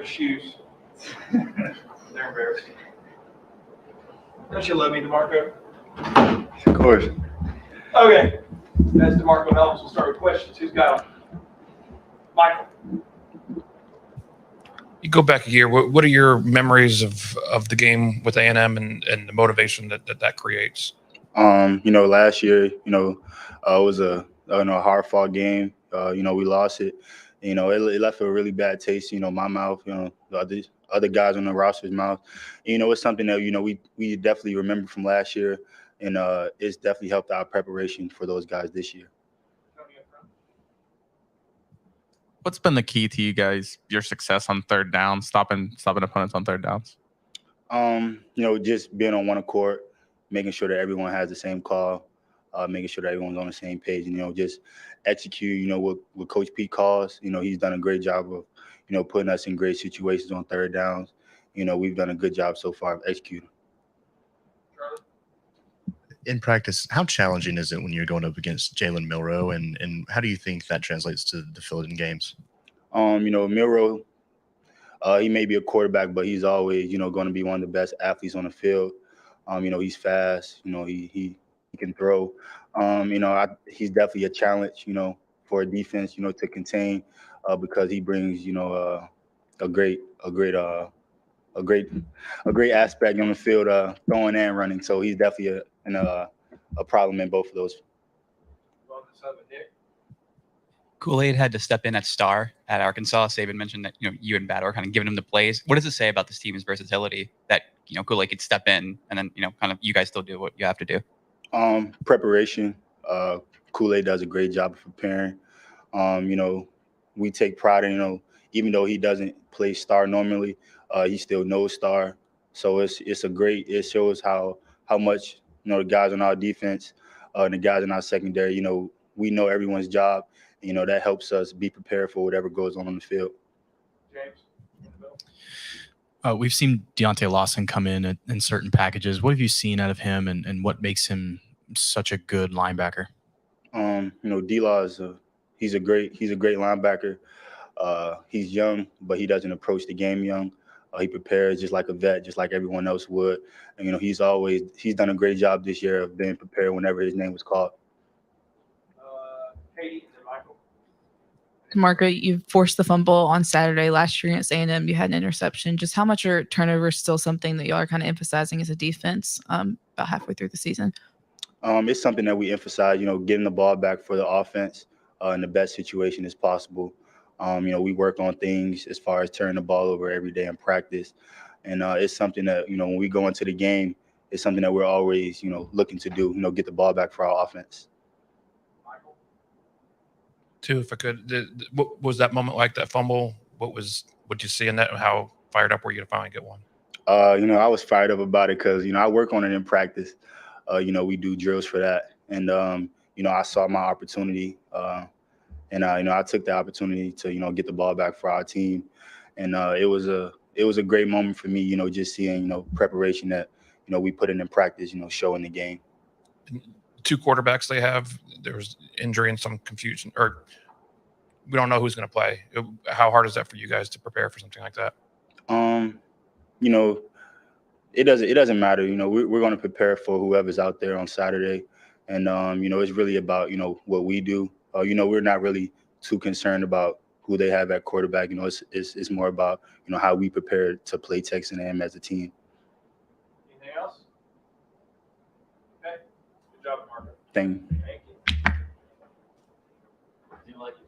shoes. They're embarrassing. Don't you love me, DeMarcco? Of course. Okay. That's DeMarcco Hellams. We'll start with questions. Who's got them? Michael. You go back a year. What are your memories of the game with A&M and the motivation that creates? Last year, it was a hard fought game. We lost it. It left a really bad taste. My mouth. The other guys on the roster's mouth. It's something that we definitely remember from last year, and it's definitely helped our preparation for those guys this year. What's been the key to you guys, your success on third down, stopping opponents on third downs? Just being on one accord, making sure that everyone has the same call, making sure that everyone's on the same page, and just execute. What Coach Pete calls. He's done a great job of putting us in great situations on third downs. We've done a good job so far of executing. In practice, how challenging is it when you're going up against Jalen Milroe, and how do you think that translates to the field in games? Milroe, he may be a quarterback, but he's always, going to be one of the best athletes on the field. He's fast. He can throw. He's definitely a challenge, for a defense, to contain, because he brings, a great aspect on the field, throwing and running. So he's definitely a problem in both of those. Kool-Aid had to step in at star at Arkansas. Saban mentioned that you and Bat are kind of giving him the plays. What does it say about this team's versatility that Kool-Aid could step in and then kind of you guys still do what you have to do? Preparation. Kool-Aid does a great job of preparing. We take pride in even though he doesn't play star normally, he still knows star. So it shows how much the guys on our defense and the guys in our secondary, we know everyone's job. That helps us be prepared for whatever goes on the field. James. We've seen Deontae Lawson come in certain packages. What have you seen out of him, and what makes him such a good linebacker? D-Law he's a great linebacker. He's young, but he doesn't approach the game young. He prepares just like a vet, just like everyone else would. And he's done a great job this year of being prepared whenever his name was called. Katie and Michael. DeMarcco, you forced the fumble on Saturday. Last year against A&M, you had an interception. Just how much are turnovers still something that y'all are kind of emphasizing as a defense about halfway through the season? It's something that we emphasize, getting the ball back for the offense in the best situation as possible. We work on things as far as turning the ball over every day in practice. And it's something that, when we go into the game, it's something that we're always, looking to do, get the ball back for our offense. Too, if I could, what was that moment like, that fumble? What you see in that, and how fired up were you to finally get one? I was fired up about it because, I work on it in practice. We do drills for that. And, I saw my opportunity. And I took the opportunity to get the ball back for our team, and it was a great moment for me. Just seeing preparation that we put in practice. Showing the game. Two quarterbacks they have. There was injury and some confusion, or we don't know who's going to play. How hard is that for you guys to prepare for something like that? It doesn't matter. We're going to prepare for whoever's out there on Saturday, and it's really about what we do. We're not really too concerned about who they have at quarterback. It's more about, how we prepare to play Texas A&M as a team. Anything else? Okay. Good job, Marco. Thank you. Thank you. Do you like it?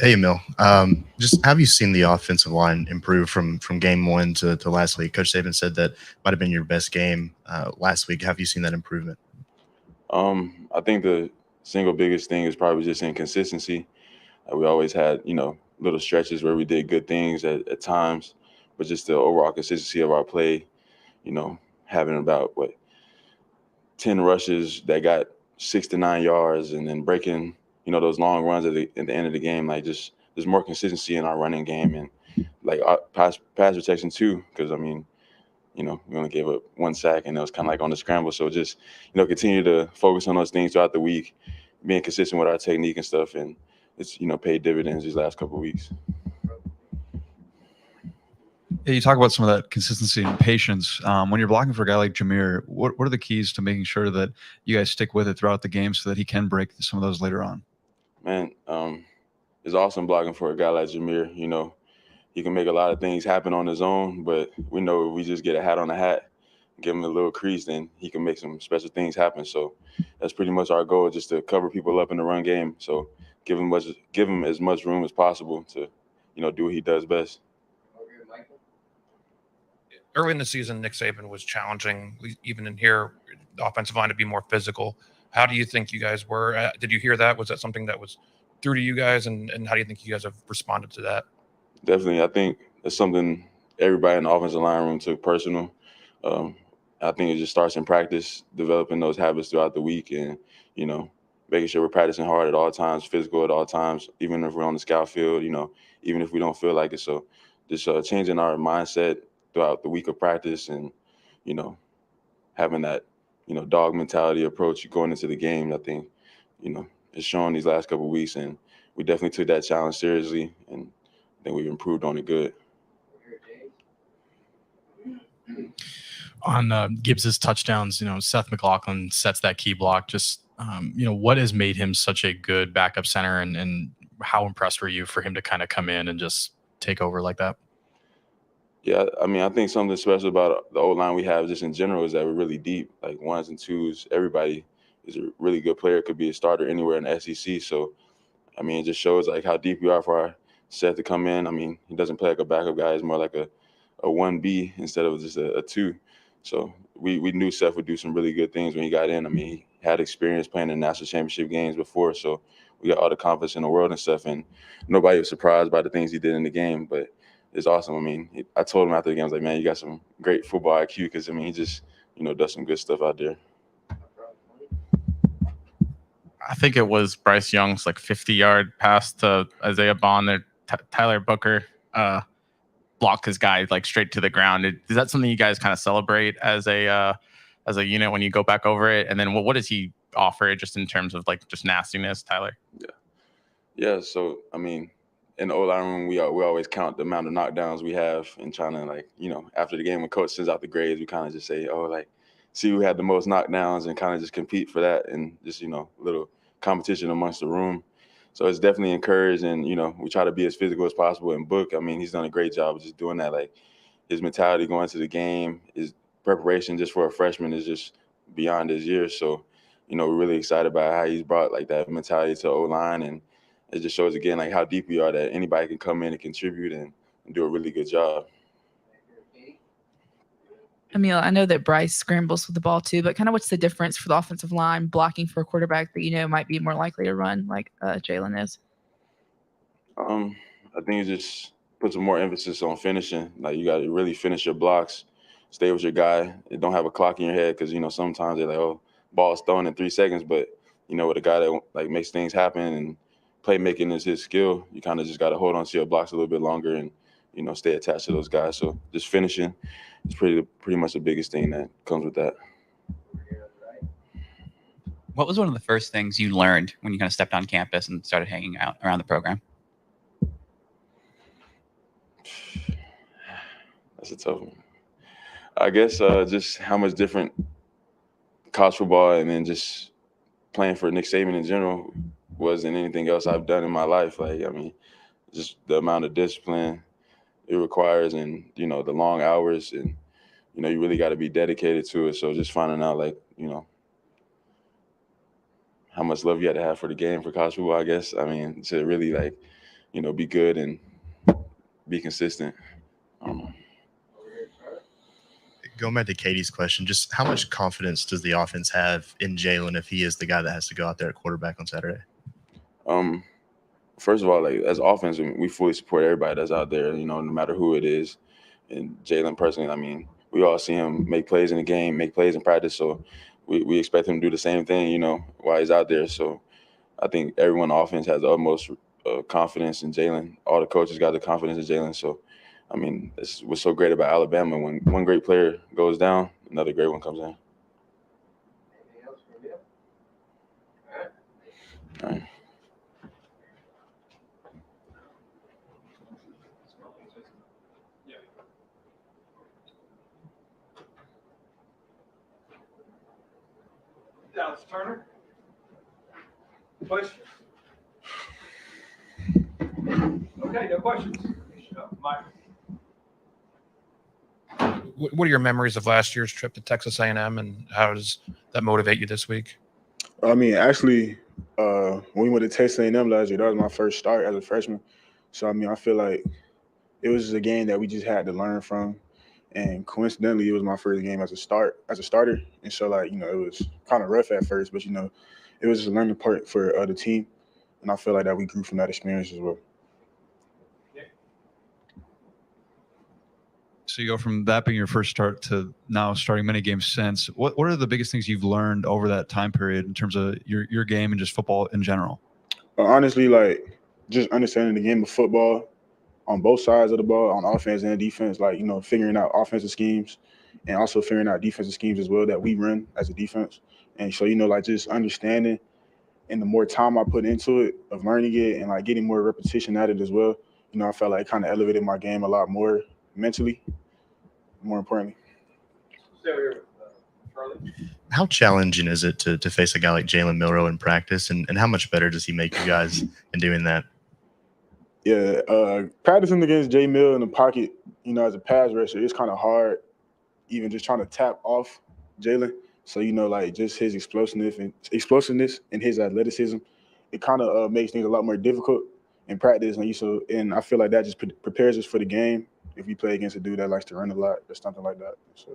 Hey, Emil. Just have you seen the offensive line improve from game one to last week? Coach Saban said that might have been your best game last week. Have you seen that improvement? I think the single biggest thing is probably just inconsistency. We always had, little stretches where we did good things at times, but just the overall consistency of our play, having about 10 rushes that got 6 to 9 yards, and then breaking, those long runs at the end of the game. Like, just there's more consistency in our running game and like our pass protection too. Because we only gave up 1 sack, and it was kind of like on the scramble. So just continue to focus on those things throughout the week, being consistent with our technique and stuff, and it's paid dividends these last couple of weeks. Yeah, you talk about some of that consistency and patience. When you're blocking for a guy like Jahmyr, what are the keys to making sure that you guys stick with it throughout the game so that he can break some of those later on? Man, it's awesome blocking for a guy like Jahmyr. He can make a lot of things happen on his own, but we know if we just get a hat on the hat, give him a little crease, then he can make some special things happen. So that's pretty much our goal, just to cover people up in the run game. So give him as much room as possible to, do what he does best. Early in the season, Nick Saban was challenging, even in here, the offensive line to be more physical. How do you think you guys were? Did you hear that? Was that something that was through to you guys? And how do you think you guys have responded to that? Definitely. I think it's something everybody in the offensive line room took personal. I think it just starts in practice, developing those habits throughout the week, and, making sure we're practicing hard at all times, physical at all times, even if we're on the scout field, even if we don't feel like it. So just changing our mindset throughout the week of practice, and, having that, dog mentality approach going into the game. I think, it's shown these last couple of weeks, and we definitely took that challenge seriously, and I think we've improved on it good. On Gibbs's touchdowns, Seth McLaughlin sets that key block. Just, what has made him such a good backup center, and how impressed were you for him to kind of come in and just take over like that? Yeah, I think something special about the O-line we have just in general is that we're really deep, like ones and twos. Everybody is a really good player, could be a starter anywhere in the SEC. So, it just shows like how deep we are for our Seth to come in. He doesn't play like a backup guy. He's more like a 1B instead of just a 2. So we knew Seth would do some really good things when he got in. He had experience playing in national championship games before, so we got all the confidence in the world and stuff, and nobody was surprised by the things he did in the game. But it's awesome. I told him after the game, I was like, man, you got some great football IQ, because, he just, does some good stuff out there. I think it was Bryce Young's 50-yard pass to Isaiah Bond there. Tyler Booker blocked his guy straight to the ground. Is that something you guys kind of celebrate as a unit when you go back over it? And then what does he offer just in terms of just nastiness, Tyler? Yeah. So in the O-line room, we always count the amount of knockdowns we have, and trying to after the game when coach sends out the grades, we kind of just say, see who had the most knockdowns, and kind of just compete for that, and just a little competition amongst the room. So it's definitely encouraged, and we try to be as physical as possible. And Book, he's done a great job of just doing that. His mentality going into the game, his preparation just for a freshman is just beyond his years. So we're really excited about how he's brought that mentality to O-line, and it just shows again how deep we are, that anybody can come in and contribute and do a really good job. Emil, I know that Bryce scrambles with the ball too, but kind of what's the difference for the offensive line blocking for a quarterback that might be more likely to run like Jalen is? I think it just puts more emphasis on finishing. You got to really finish your blocks, stay with your guy, and don't have a clock in your head, because sometimes they're like, oh, ball's thrown in 3 seconds, but with a guy that makes things happen and playmaking is his skill, you kind of just got to hold on to your blocks a little bit longer and stay attached to those guys. So just finishing is pretty much the biggest thing that comes with that. What was one of the first things you learned when you kind of stepped on campus and started hanging out around the program? That's a tough one. I guess just how much different college football and then just playing for Nick Saban in general was than anything else I've done in my life. Just the amount of discipline it requires, and the long hours, and you really got to be dedicated to it. So just finding out how much love you had to have for the game, for college football, I guess. To really be good and be consistent. I don't know. Going back to Katie's question, just how much confidence does the offense have in Jalen if he is the guy that has to go out there at quarterback on Saturday? First of all, like as offense, we fully support everybody that's out there, no matter who it is. And Jalen personally, I mean, we all see him make plays in the game, make plays in practice. So we expect him to do the same thing, while he's out there. So I think everyone on offense has the utmost confidence in Jalen. All the coaches got the confidence in Jalen. So, I mean, that's what's so great about Alabama. When one great player goes down, another great one comes in. Anything else from you? All right. Dallas Turner. Questions? Okay, no questions. Mike. What are your memories of last year's trip to Texas A&M, and how does that motivate you this week? I mean, actually, when we went to Texas A&M last year, that was my first start as a freshman. So, I mean, I feel like it was just a game that we just had to learn from. And coincidentally, it was my first game as a starter. And so, like, it was kind of rough at first, but, it was just a learning part for the team. And I feel like that we grew from that experience as well. So you go from that being your first start to now starting many games since. What are the biggest things you've learned over that time period in terms of your game and just football in general? Honestly, like, just understanding the game of football on both sides of the ball, on offense and defense, like, figuring out offensive schemes and also figuring out defensive schemes as well that we run as a defense. And so, like, just understanding, and the more time I put into it, of learning it and, like, getting more repetition at it as well, I felt like it kind of elevated my game a lot more mentally, more importantly. Stay over here, Charlie. How challenging is it to face a guy like Jalen Milroe in practice, and how much better does he make you guys in doing that? Yeah, practicing against J Mill in the pocket, as a pass rusher, it's kind of hard, even just trying to tap off Jalen. So, like, just his explosiveness and his athleticism, it kind of makes things a lot more difficult in practice. And I feel like that just prepares us for the game if we play against a dude that likes to run a lot or something like that. So.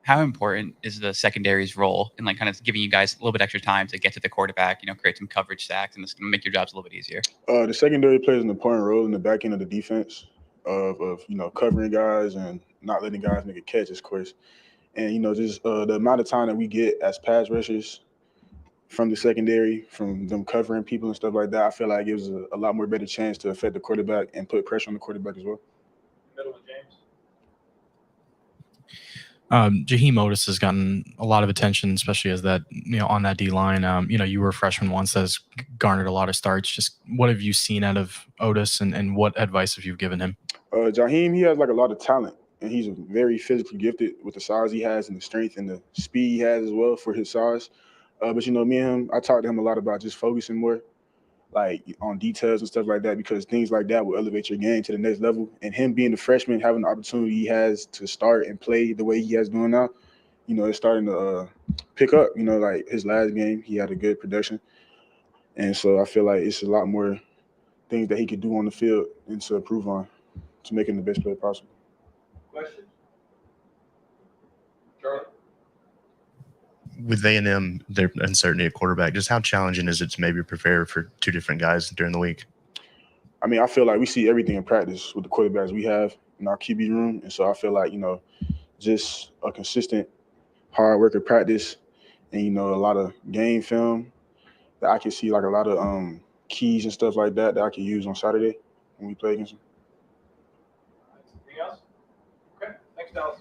How important is the secondary's role in, like, kind of giving you guys a little bit extra time to get to the quarterback, create some coverage sacks, and it's going to make your jobs a little bit easier? The secondary plays an important role in the back end of the defense of covering guys and not letting guys make a catch, of course. And, just the amount of time that we get as pass rushers from the secondary, from them covering people and stuff like that, I feel like it gives a lot more better chance to affect the quarterback and put pressure on the quarterback as well. Middle of James. Jaheim Oatis has gotten a lot of attention, especially as that, on that D line. You were a freshman once that's garnered a lot of starts. Just what have you seen out of Oatis, and what advice have you given him? Jaheim, he has like a lot of talent, and he's very physically gifted with the size he has and the strength and the speed he has as well for his size. But me and him, I talked to him a lot about just focusing more, like, on details and stuff like that, because things like that will elevate your game to the next level. And him being the freshman, having the opportunity he has to start and play the way he has doing now, it's starting to pick up. Like his last game, he had a good production. And so I feel like it's a lot more things that he could do on the field and to improve on to make him the best player possible. Question? Charlie? With A&M, their uncertainty at quarterback, just how challenging is it to maybe prepare for two different guys during the week? I mean, I feel like we see everything in practice with the quarterbacks we have in our QB room. And so I feel like, just a consistent hard work at practice and, a lot of game film that I can see, like, a lot of keys and stuff like that I can use on Saturday when we play against them. Anything else? Okay. Thanks, Dallas.